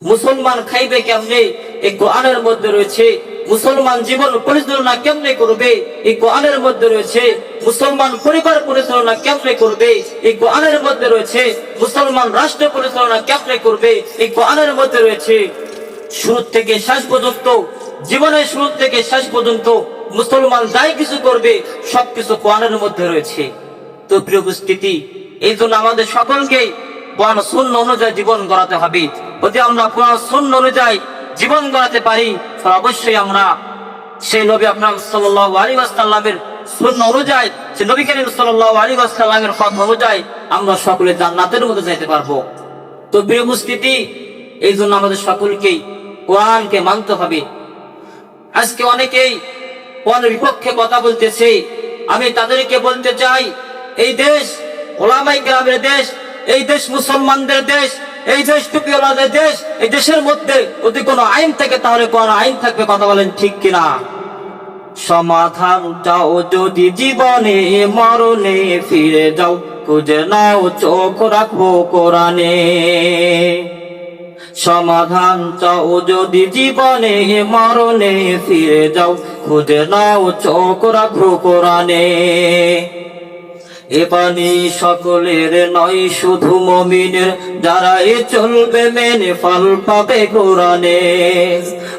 মুসলমান খাইবে কেমনে এই কোরআনের মধ্যে রয়েছে। মুসলমান জীবন পরিচালনা কেমনে করবে এই কোরআনের মধ্যে রয়েছে। মুসলমান পরিবার পরিচালনা কেমনে করবে এই কোরআনের মধ্যে রয়েছে। মুসলমান রাষ্ট্র পরিচালনা কেমনে করবে এই কোরআনের মধ্যে রয়েছে। শুরু থেকে শেষ পর্যন্ত, জীবনের শুরু থেকে শেষ পর্যন্ত মুসলমান যাই কিছু করবে সবকিছু কোরআনের মধ্যে রয়েছে। তো প্রিয় উপস্থিতি, এই জন্য আমাদের সকলকে কোরআন সুন্নাহ অনুযায়ী জীবন গড়াতে হবে। যদি আমরা কোরআন সুন্নাহ অনুযায়ী জীবন গড়াতে পারি তাহলে অবশ্যই আমরা সেই নবী আকরাম সাল্লাল্লাহু আলাইহি ওয়াসাল্লামের সুন্নাহ অনুযায়ী, সেই নবী করিম সাল্লাল্লাহু আলাইহি ওয়াসাল্লামের কথা অনুযায়ী আমরা সকলে জান্নাতের মধ্যে যেতে পারবো। তো প্রিয় উপস্থিতি, এই জন্য আমাদের সকলকেই কোরআনকে মানতে হবে। আজকে অনেকেই কোরআনের বিপক্ষে কথা বলতেছে। আমি তাদেরকে বলতে চাই, এই দেশ ওলামায়ে কেরামের দেশ, এই দেশ মুসলমানদের দেশ, এই দেশ টুপিওয়ালাদের দেশ। এই দেশের মধ্যে যদি কোনো আইন থাকে তাহলে কোন আইন থাকবে, কথা বলেন ঠিক কিনা? সমাধান চাও যদি জীবনে, মরণে ফিরে যাও, খুঁজে নাও চোখ রাখবো কোরআনে। সমাধান চাও যদি জীবনে, মরণে ফিরে যাও, খুঁজে নাও চোখ রাখবো কোরআনে। এ বাণী সকলের নয় শুধু মুমিনের, যারা এ চলবে মেনে ফল পাবে কোরআনে।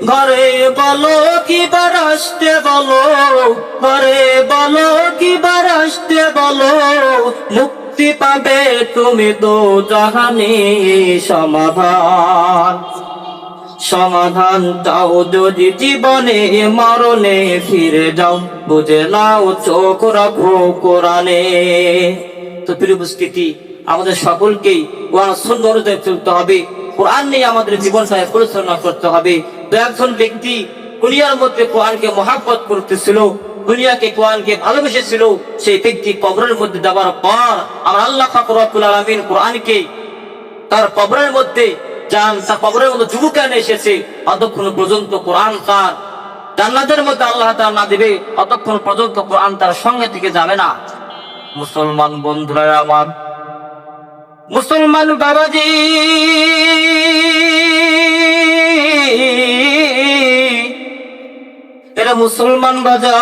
ঘরে বলো কিবা রাষ্ট্রে বলো, ঘরে বলো কিবা রাষ্ট্রে বলো, মুক্তি পাবে তুমি দোজাহানে। সমাধান সমাধান চাও যদি জীবনে, মরণে ফিরে যাও, বুঝে নাও চোখ রাখো কোরআনে। তো প্রিয় উপস্থিতি, আমাদের সকলকেই কোরআন সুন্নাহ অনুযায়ী চলতে হবে। কোরআন নিয়ে আমাদের জীবনটাকে পরিচালনা করতে হবে। তো একজন ব্যক্তি দুনিয়ার মধ্যে কোরআনকে মহব্বত করতেছিল, দুনিয়াকে কোরআনকে ভালোবেসেছিল, সেই ব্যক্তি কবরের মধ্যে যাবার পর আমার আল্লাহ পাক রব্বুল আলামিন কোরআনকে তার কবরের মধ্যে যান, তার কবরের মধ্যে যুবক এনে এসেছে, অতক্ষণ পর্যন্ত কোরআন তার জান্নাতের মধ্যে আল্লাহ তাআলা না দেবে, অতক্ষণ পর্যন্ত কোরআন তার সঙ্গে থেকে যাবে না। মুসলমান বন্ধুরা আমার, মুসলমান বাবাজি, এরা মুসলমান বাজার,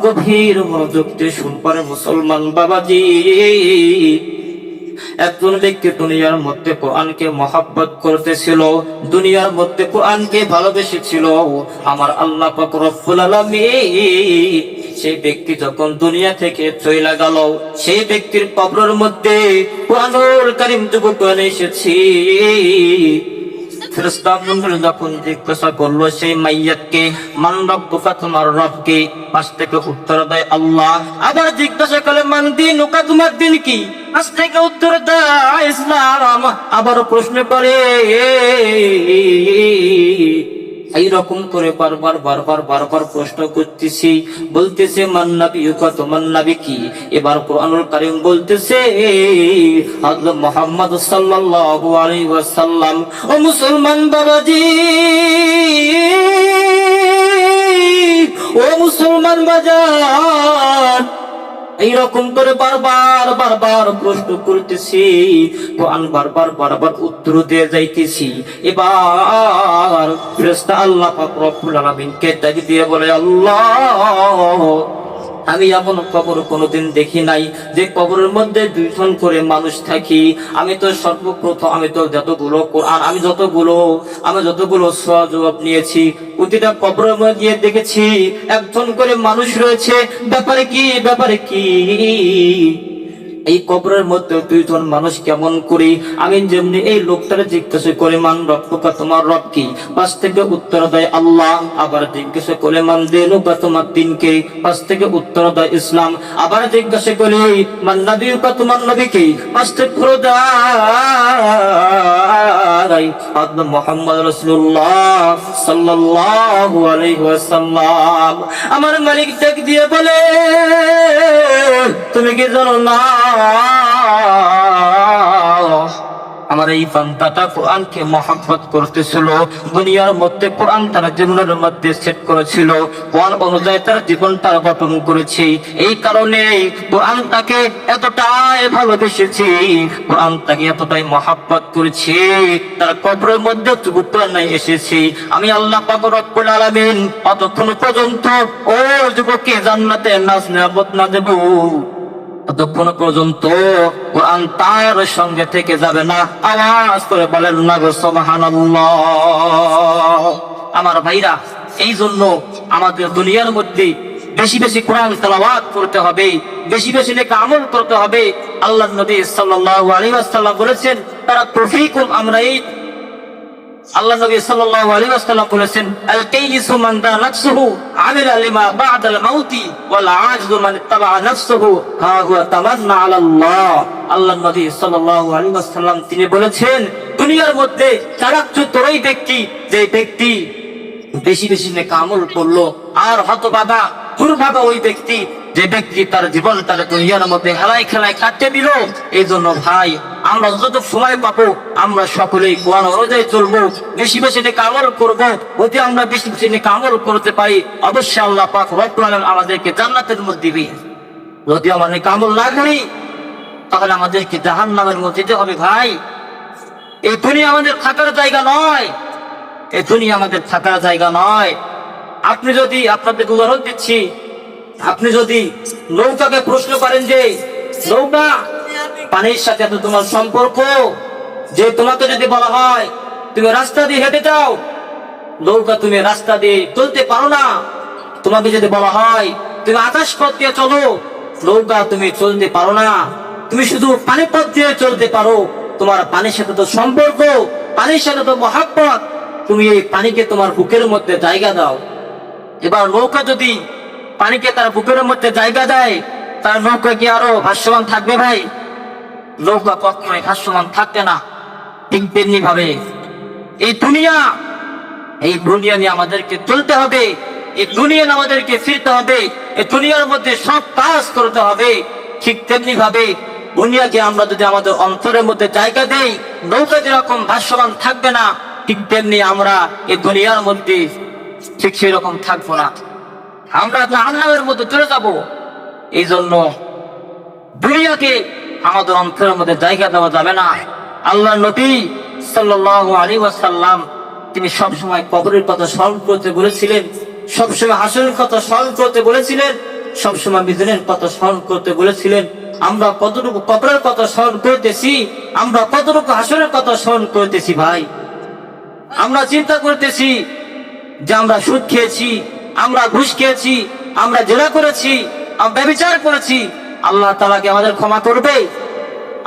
গভীর মনোযোগ দিয়ে শুনপারে মুসলমান বাবাজি। একজন ব্যক্তি দুনিয়ার মধ্যে কোরআনকে মহব্বত করতেছিল, দুনিয়ার মধ্যে কোরআনকে ভালোবেসেছিল। আমার আল্লাহ পাক রব্বুল আলামিন সেই ব্যক্তি যখন দুনিয়া থেকে চলে গেল, সেই ব্যক্তির কবরের মধ্যে কোরআনুল কারীম যুবক এনে এসেছে। ফেরেশতা মণ্ডলী যখন জিজ্ঞাসা করলো সেই মাইয়াতকে, মান রব্বুকা, তোমার রব কে? পাশ থেকে উত্তর দেয় আল্লাহ। আবার জিজ্ঞাসা করলে মান দীনুকা, তোমার দিন কি? পাশ থেকে উত্তর দেয় ইসলাম। আবার প্রশ্ন করে, এইরকম করে বারবার বারবার বারবার প্রশ্ন করতেছি। বলতেছে মান নাবিয়ুকা, তোমার নবী কি? এবার কোরআনুল কারীম বলতেছে হযরত মুহাম্মদ সাল্লাল্লাহু আলাইহি ওয়াসাল্লাম। ও মুসলমান বাবাজি, ও মুসলমান বাজার, এইরকম করে বারবার বারবার প্রশ্ন করতেছি, কোরআন বারবার বারবার উত্তর দিয়ে যাইতেছি। এবার ফেরেশতা আল্লাহ পাক রব্বুল আলামিনকে ডাক দিয়ে বলে, আল্লাহ, আমি এমন কবর কোনোদিন দেখি নাই যে কবরের মধ্যে দুইজন করে মানুষ থাকি। আমি তো সর্বপ্রথম, আমি তো যতগুলো কোরআন, আমি যতগুলো সওয়াব নিয়েছি, প্রতিটা কবরের মধ্যে গিয়ে দেখেছি একজন করে মানুষ রয়েছে। ব্যাপারে কি এই কবরের মধ্যে দুইজন মানুষ কেমন করি? আমি যেমনি এই লোকটারে জিজ্ঞাসা করে মান রব্বুকা, তোমার রব কি? পাশ থেকে উত্তর দেয় আল্লাহ। আবার জিজ্ঞাসা করে মান দীনুকা, তোমার দিন কে? পাশ থেকে উত্তর দেয় ইসলাম। আবার জিজ্ঞাসা করে মান নবিয়ুকা, তোমার নবী কে? পাশ থেকে উত্তর দেয় হযরত মুহাম্মদ রাসূলুল্লাহ সাল্লাল্লাহু আলাইহি ওয়াসাল্লাম। আমার মালিক ডাক দিয়ে বলে, তুমি কি জানো না আমার এই বান্দাটা কোরআনকে মহব্বত করতেছিল, দুনিয়ার মধ্যে কোরআন তার জীবনের মধ্যে সেট করেছিল, কোরআন অনুযায়ী তার জীবনটা গঠন করেছে। এই কারণে কোরআন তাকে এতটাই ভালোবেসেছে, কোরআন তাকে এতটাই মহব্বত করেছে, তার কবরের মধ্যে উত্তর নাই এসেছে। আমি আল্লাহ পাক রব্বুল আলামিন অতক্ষণ পর্যন্ত ও যুবককে জান্নাতে নাজ নিয়ামত না দেব, ততক্ষণ পর্যন্ত কোরআন তার সঙ্গে থেকে যাবে না। আওয়াজ করে বলেন না গো সুবহানাল্লাহ। আমার ভাইরা, এই জন্য আমাদের দুনিয়ার মধ্যে বেশি বেশি কোরআন তেলাওয়াত করতে হবে, বেশি বেশি নেক আমল করতে হবে। আল্লাহর নবী সাল্লাল্লাহু আলাইহি ওয়াসাল্লাম বলেছেন, তারা তৌফিকুম আমরাইন। আল্লাহ নবী সাল্লাল্লাহু আলাইহি ওয়াসাল্লাম বলেছেন, আল কাইয়িসু মান দা নাফসুহু আমিলা লিমা বা'দাল মাউতি ওয়াল আ'জিজু মান ইত্তাবা নাফসুহু হা হুয়া তামান্না আলাল্লাহ। আল্লাহ নবী সাল্লাল্লাহু আলাইহি ওয়াসাল্লাম তিনি বলেছেন, দুনিয়ার মধ্যে চালাকচুত ওই ব্যক্তি, যে ব্যক্তি বেশি বেশি নেক আমল করলো, আর হতভাগা দুর্ভাগা ওই ব্যক্তি, যে ব্যক্তি তার জীবন তার দুনিয়ার মধ্যে হেলায় খেলায় কাটিয়ে দিল। এই জন্য ভাই, আমরা যত সময় পাবো আমরা সকলেই কোরআন অনুযায়ী চলবো, বেশি বেশি নেক আমল করবো। যদি আমরা বেশি বেশি নেক আমল করতে পারি, অবশ্যই আল্লাহ পাক রব্বুল আলামিন আমাদেরকে জান্নাতের মধ্যে দিবে। যদি আমরা নেক আমল না করি, তাহলে আমাদেরকে জাহান্নামের মধ্যে যেতে হবে। ভাই, এই দুনিয়া আমাদের থাকার জায়গা নয়, এই দুনিয়া আমাদের থাকার জায়গা নয়। আপনি যদি, আপনাদের উদাহরণ দিচ্ছি, আপনি যদি নৌকাকে প্রশ্ন করেন যে নৌকা, পানির সাথে এত তোমার সম্পর্ক, যে তোমাকে যদি বলা হয় তুমি রাস্তা দিয়ে হেঁটে যাও, নৌকা তুমি রাস্তা দিয়ে চলতে পারো না। তোমাকে যদি বলা হয় তুমি আকাশ পথ দিয়ে চলো, নৌকা তুমি চলতে পারো না, তুমি শুধু পানি পথ দিয়ে চলতে পারো। তোমার পানির সাথে তো সম্পর্ক, পানির সাথে তো মহাব্বত, তুমি এই পানিকে তোমার বুকের মধ্যে জায়গা দাও। এবার নৌকা যদি পানিকে তার বুকের মধ্যে জায়গা দেয়, তার নৌকা কি আরো ভাসমান থাকবে? ভাই, নৌকা কখনোই ভাসমান থাকবে না। ঠিক তেমনি ভাবে এই দুনিয়া নিয়ে আমাদেরকে চলতে হবে, এই দুনিয়া নিয়ে আমাদেরকে ফিরতে হবে, এই দুনিয়ার মধ্যে সব কাজ করতে হবে। ঠিক তেমনি ভাবে দুনিয়াকে আমরা যদি আমাদের অন্তরের মধ্যে জায়গা দেই, নৌকা যেরকম ভাসমান থাকবে না, ঠিক তেমনি আমরা এই দুনিয়ার মধ্যে ঠিক সেই রকম থাকবো না, আমরা জাহান্নামের মধ্যে চলে যাব। এই জন্য দুনিয়াকে আমাদের অন্তরের মধ্যে জায়গা দেওয়া যাবে না। আল্লাহ নবী সাল্লাল্লাহু আলাইহি ওয়াসাল্লাম তিনি সবসময় কবরের কথা স্মরণ করতে বলেছিলেন, সবসময় হাসরের কথা স্মরণ করতে বলেছিলেন, সবসময় মিজানের কথা স্মরণ করতে বলেছিলেন। আমরা কতটুকু কবরের কথা স্মরণ করতেছি, আমরা কতটুকু হাসরের কথা স্মরণ করতেছি? ভাই, আমরা চিন্তা করতেছি যে আমরা সুদ খেয়েছি, আমরা ঘুষ খেয়েছি, আমরা জেনা করেছি, আমরা ব্যভিচার করেছি, আল্লাহ তাআলা কি আমাদের ক্ষমা করবে?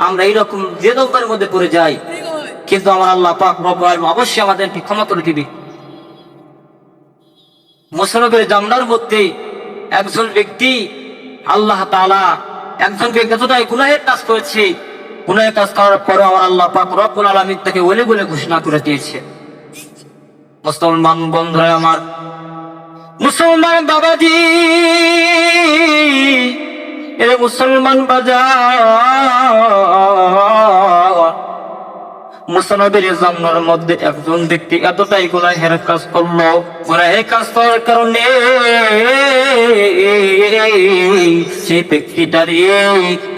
আমরা এইরকম দ্বিধার মধ্যে পড়ে যাই, কিন্তু আমার আল্লাহ পাক রব্বুল আলামিন অবশ্যই আমাদেরকে ক্ষমা করে দিবে। মুসলমানের জামনার মধ্যে একজন ব্যক্তি, আল্লাহ তাআলা একজন ব্যক্তি এতটাই গুনাহের কাজ করেছে, গুনাহের কাজ করার পরে আমার আল্লাহ পাক রব্বুল আলামিন তাকে ওলি বলে ঘোষণা করে দিয়েছে। মুসলমান বন্ধুরা আমার, মুসলমান বাবাজি, এরে মুসলমান বাজার, মুসলমানের জামনার মধ্যে একজন ব্যক্তি এতটাই গুনাহের কাজ করলো, গুনাহের কাজ করার কারণে সেই ব্যক্তিটার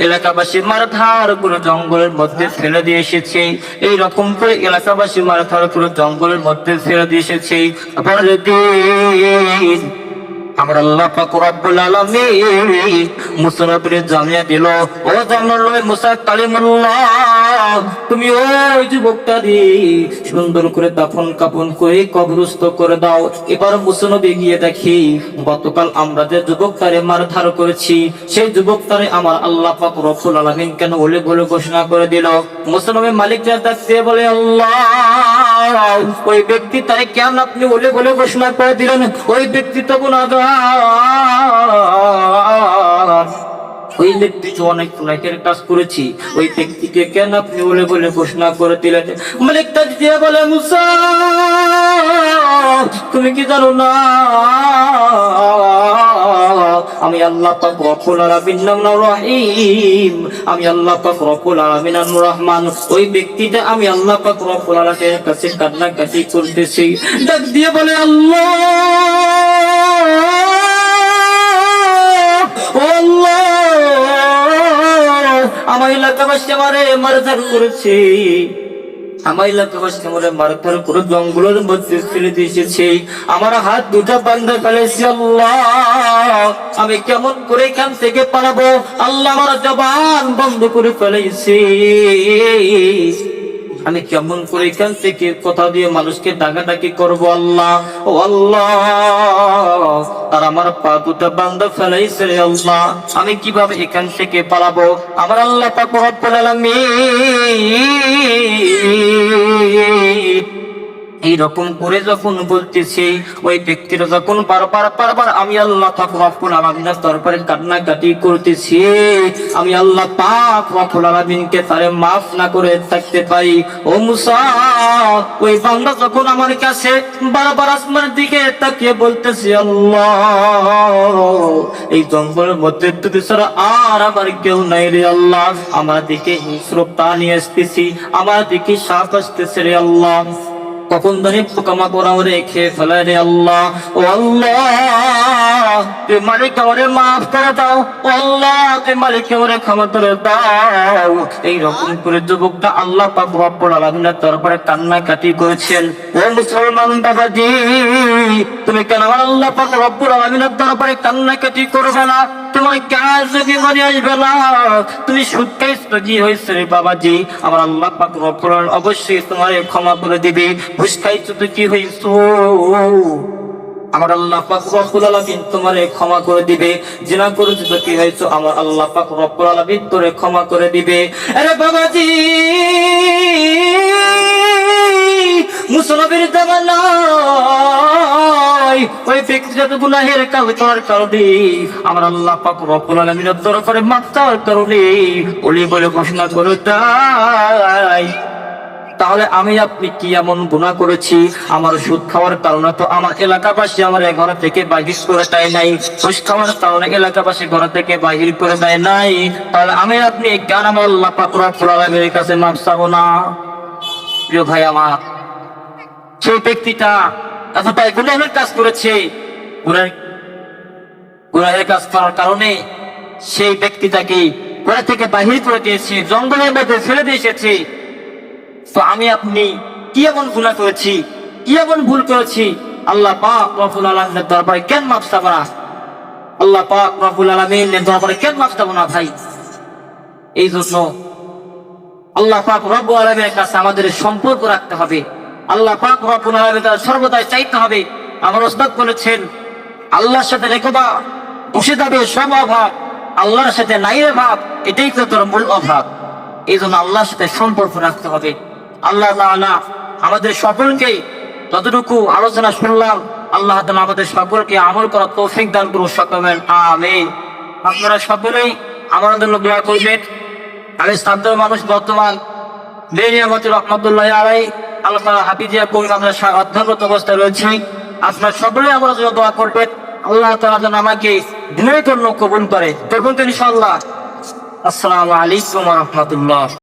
এলাকাবাসী মারধার করে জঙ্গলের মধ্যে ফেলে দিয়ে এসেছে। এইরকম করে এলাকাবাসী মারধার করে জঙ্গলের মধ্যে ফেলে দিয়ে এসেছে। পরের দিন আমার আল্লাহ পাক রব্বুল আলামিন মুসা নবীকে জানিয়ে দিল, ও জানালে মুসা কালিমুল্লাহ, তুমি ওই যুবকটারে সুন্দর করে দাফন কাফন করে কবরস্থ করে দাও। এবার মুসা নবী গিয়ে দেখি, গতকাল আমরা যে যুবকটারে মারধর করেছি, সেই যুবকটারে আমার আল্লাহ পাক রব্বুল আলামিন কেন ওলি বলে ঘোষণা করে দিল? মুসা নবী মালিককে ডাকতে বলে, আল্লাহ, ওই ব্যক্তি তারে কেন আপনি ওলি বলে ঘোষণা করে দিলেন? ওই ব্যক্তি তো গুনাহগার, ওই ব্যক্তি তো অনেক গুনাহের কাজ করেছি, ওই ব্যক্তিকে কেন আপনি বলে বলে ঘোষণা করে দিলেন? মালিক তাজ দিয়ে বলে, মুসা, তুমি কি জানো না আমি আল্লাহ পাক রব্বুল আলামিন নাম রহিম, আমি আল্লাহ পাক রব্বুল আলামিন নাম রহমান। ওই ব্যক্তিটা আমি আল্লাহ পাক রব্বুল আলামিনের কাছে কান্নাকাটি করতেছি, ডাক দিয়ে বলে আল্লাহ, ও আল্লাহ, আমার এলাকাবাসী আমারে মারধর করেছে, আমার এলাকাবাসী আমারে মারধর করে জঙ্গলের মধ্যে ফেলে দিয়েছে, আমার হাত দুটা বান্ধা ফেলেছে। আল্লাহ, আমি কেমন করে এখান থেকে পালাবো? আল্লাহ, আমার জবান বন্ধ করে ফেলেছে, আমি কেমন করে এখান থেকে কথা দিয়ে মানুষকে ডাকাডাকি করবো? আল্লাহ, ও আল্লাহ, আর আমার পা দুটা বান্ধা ফেলাইছে রে আল্লাহ, আমি কিভাবে এখান থেকে পালাবো? আমার আল্লাহ পাক রব্বুল আলামিন এইরকম করে যখন বলতেছে, ওই ব্যক্তিরা যখন বারবার আমি আল্লাহ পাক রব্বুল আলামিনের দরবারে কান্নাকাটি করতেছি, আমি আল্লাহ পাক রব্বুল আলামিনকে তারে মাফ না করে থাকতে পারি। ও মুসা, ওই বান্দা যখন আমার কাছে বারবার আসমানের দিকে তাকিয়ে বলতেছে, আল্লাহ, এই জঙ্গলের মধ্যে তুমি ছাড়া আর আমার কেউ নাই রে আল্লাহ, আমার দিকে হিংস্র প্রাণী আসতেছি, আমার দিকে সাপ আসতেছে রে আল্লাহ, কখন ধরে পোকামাকড় আমারে খেয়ে ফেলায় রে আল্লাহ, ও আল্লাহ, তুই মালিক আমারে মাফ করে দাও, ও আল্লাহ, তুই মালিক আমারে ক্ষমা করে দাও। এইরকম করে যুবকটা আল্লাহ পাক রব্বুল আলামিনের দরবারে কান্নাকাটি করেছেন। ও মুসলমান বাবাজি, তুমি কেন আমার আল্লাহ পাক রব্বুল আলামিনের দরবারে কান্নাকাটি করবে না? তোমার কাজ যদি মনে আসবে না, তুমি সুদকাই সজি হয়েছে রে বাবাজি, আমার আল্লাহ পাক রব্বুল আলামিন অবশ্যই তোমারে ক্ষমা করে দিবে। ঘুষ খাইছো তো কি হইছো, আমার আল্লাহ পাক রব্বুল আলামিন তোমারে ক্ষমা করে দিবে। জিনা করেছো তো কি হইছো, আমার আল্লাহ পাক রব্বুল আলামিন তোরে ক্ষমা করে দিবে। আরে বাবাজি, মুসলমানের জামানা ওই ব্যক্তিটা তো গুনাহের কাজ করার কারণে আমার আল্লাহ পাক রব্বুল আলামিনের দরবারে মাফ চাওয়ার কারণে ওলি বলে ঘোষণা করে দেয়। তাহলে আমি আপনি কি এমন গুনাহ করেছি? আমার সুদ খাওয়ার কারণে তো আমার এলাকাবাসী আমার ঘর থেকে বাহির করে দেয় নাই, ঘুষ খাওয়ার কারণে এলাকাবাসী ঘর থেকে বাহির করে দেয় নাই, তাহলে আমি আপনি কেন আমার আল্লাহ পাক রব্বুল আলামিনের কাছে মাফ চাবো না? প্রিয় ভাই আমার, সেই ব্যক্তিটা এতটাই গুনাহের কাজ করেছে, গুনাহের কাজ করার কারণে সেই ব্যক্তিটাকে ঘর থেকে বাহির করে দিয়েছে, জঙ্গলের মধ্যে ফেলে দিয়ে এসেছে। তো আমি আপনি কি এমন গুনাহ করেছি, কি এমন ভুল করেছি? আল্লাহ পাক রব্বুল আলামিনের দরবারে কেন মাফ চাবো না? আল্লাহ পাক রব্বুল আলামিনের দরবারে কেন মাফ চাবো না ভাই? এই জন্য আল্লাহ পাক রব্বুল আলামিনের কাছে আমাদের সম্পর্ক রাখতে হবে, আল্লাহ পাক রব্বুল আলামিনের সর্বদাই চাইতে হবে। আমার ওস্তাদ বলেছেন, আল্লাহর সাথে রেখবা বসে যাবে সব অভাব, আল্লাহর সাথে নাই রে ভাব, এটাই তো তোর মূল অভাব। এই জন্য আল্লাহর সাথে সম্পর্ক রাখতে হবে। আল্লাহ তাআলা আমাদের সকলকে যতটুকু আলোচনা শুনলাম, আল্লাহ তাআলা আমাদের সকলকে আমল করার তৌফিক দান করুন, সকলের আমিন। আপনারা সকলেই আমার জন্য দোয়া করবেন। আমি সাধারণ মানুষ, বর্তমান বেনিয়ামতি রহমতুল্লাহ আলাইহি আল্লাহ তাআলা হাফিজিয়া কোন মাদ্রাসা অধ্যয়নরত অবস্থায় রয়েছে। আপনারা সকলেই আমার জন্য দোয়া করবেন, আল্লাহ তাআলা যেন আমাকে দিনের জন্য কবুল করে। দেখুন ইনশাআল্লাহ। আসসালামু আলাইকুম ওয়া রাহমাতুল্লাহ।